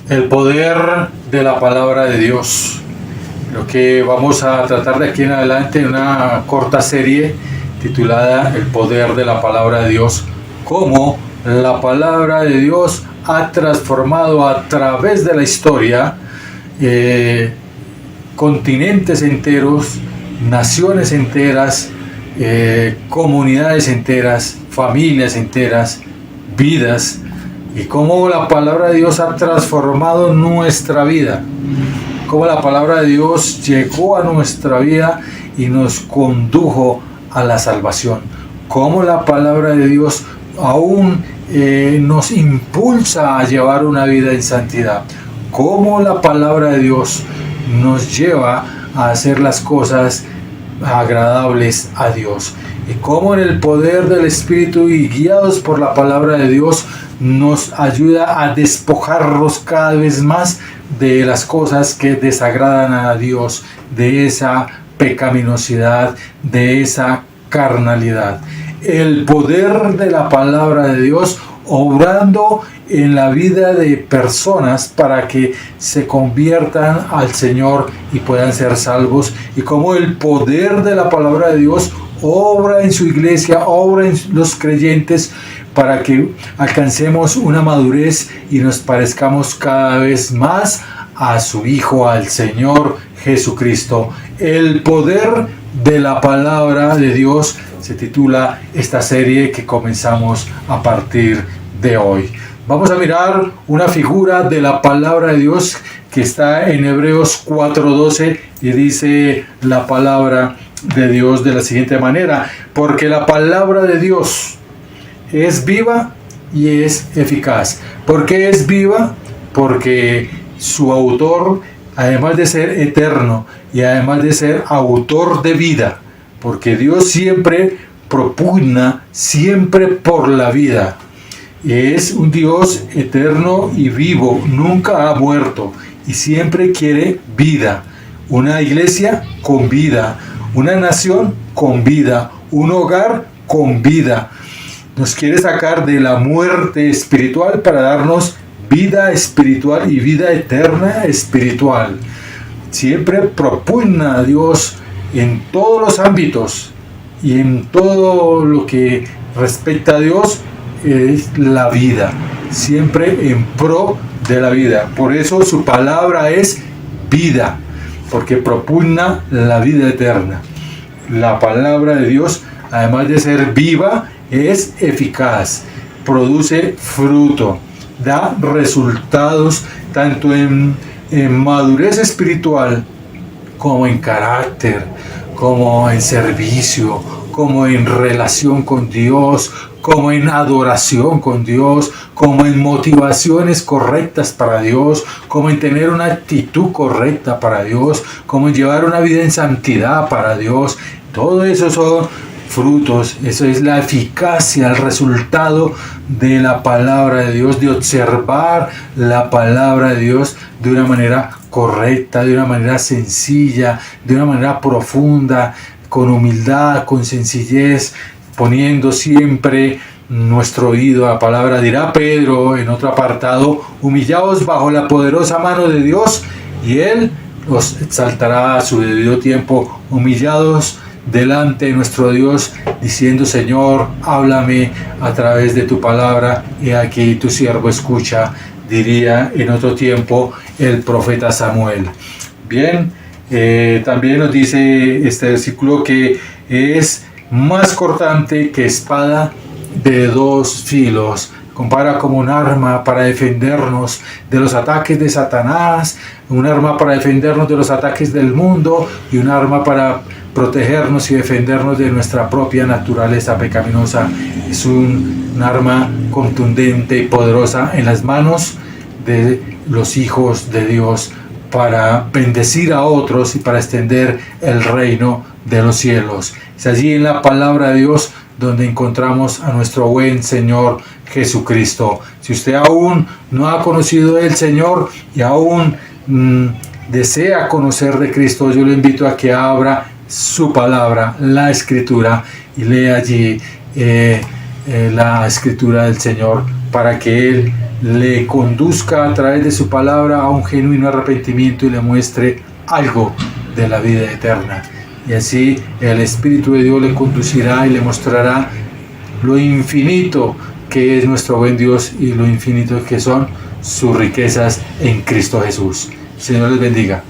El poder de la palabra de Dios. Lo que vamos a tratar de aquí en adelante en una corta serie titulada El poder de la palabra de Dios. Cómo la palabra de Dios ha transformado a través de la historia continentes enteros, naciones enteras, comunidades enteras, familias enteras, vidas, y cómo la palabra de Dios ha transformado nuestra vida, cómo la palabra de Dios llegó a nuestra vida y nos condujo a la salvación, cómo la palabra de Dios aún nos impulsa a llevar una vida en santidad, cómo la palabra de Dios nos lleva a hacer las cosas agradables a Dios, y cómo en el poder del Espíritu y guiados por la palabra de Dios nos ayuda a despojarnos cada vez más de las cosas que desagradan a Dios, de esa pecaminosidad, de esa carnalidad. El poder de la palabra de Dios obrando en la vida de personas para que se conviertan al Señor y puedan ser salvos, y como el poder de la palabra de Dios obra en su iglesia, obra en los creyentes para que alcancemos una madurez y nos parezcamos cada vez más a su Hijo, al Señor Jesucristo. El poder de la palabra de Dios se titula esta serie que comenzamos a partir de hoy. Vamos a mirar una figura de la palabra de Dios que está en Hebreos 4:12 y dice la palabra de Dios de la siguiente manera: porque la palabra de Dios es viva y es eficaz. ¿Por qué es viva? Porque su autor, además de ser eterno y además de ser autor de vida, porque Dios siempre propugna siempre por la vida. Es un Dios eterno y vivo, nunca ha muerto y siempre quiere vida. Una iglesia con vida, una nación con vida, un hogar con vida. Nos quiere sacar de la muerte espiritual para darnos vida espiritual y vida eterna espiritual. Siempre propugna a Dios en todos los ámbitos y en todo lo que respecta a Dios es la vida, siempre en pro de la vida. Por eso su palabra es vida, porque propugna la vida eterna. La palabra de Dios, además de ser viva, es eficaz, produce fruto, da resultados tanto en madurez espiritual como en carácter, como en servicio, como en relación con Dios, como en adoración con Dios, como en motivaciones correctas para Dios, como en tener una actitud correcta para Dios, como en llevar una vida en santidad para Dios. Todo eso son frutos, eso es la eficacia, el resultado de la palabra de Dios, de observar la palabra de Dios de una manera correcta, de una manera sencilla, de una manera profunda, con humildad, con sencillez, poniendo siempre nuestro oído a la palabra. Dirá Pedro en otro apartado: humillaos bajo la poderosa mano de Dios y Él os exaltará a su debido tiempo. Humillados delante de nuestro Dios, diciendo: Señor, háblame a través de tu palabra, y aquí tu siervo escucha, diría en otro tiempo el profeta Samuel. Bien, también nos dice este versículo que es más cortante que espada de dos filos. Compara como un arma para defendernos de los ataques de Satanás, un arma para defendernos de los ataques del mundo y un arma para protegernos y defendernos de nuestra propia naturaleza pecaminosa. Es un arma contundente y poderosa en las manos de los hijos de Dios para bendecir a otros y para extender el reino de los cielos. Es allí en la palabra de Dios donde encontramos a nuestro buen Señor Jesucristo. Si usted aún no ha conocido el Señor y aún desea conocer de Cristo, yo le invito a que abra su palabra, la Escritura, y lea allí la Escritura del Señor para que Él le conduzca a través de su palabra a un genuino arrepentimiento y le muestre algo de la vida eterna. Y así el Espíritu de Dios le conducirá y le mostrará lo infinito que es nuestro buen Dios y lo infinito que son sus riquezas en Cristo Jesús. Señor les bendiga.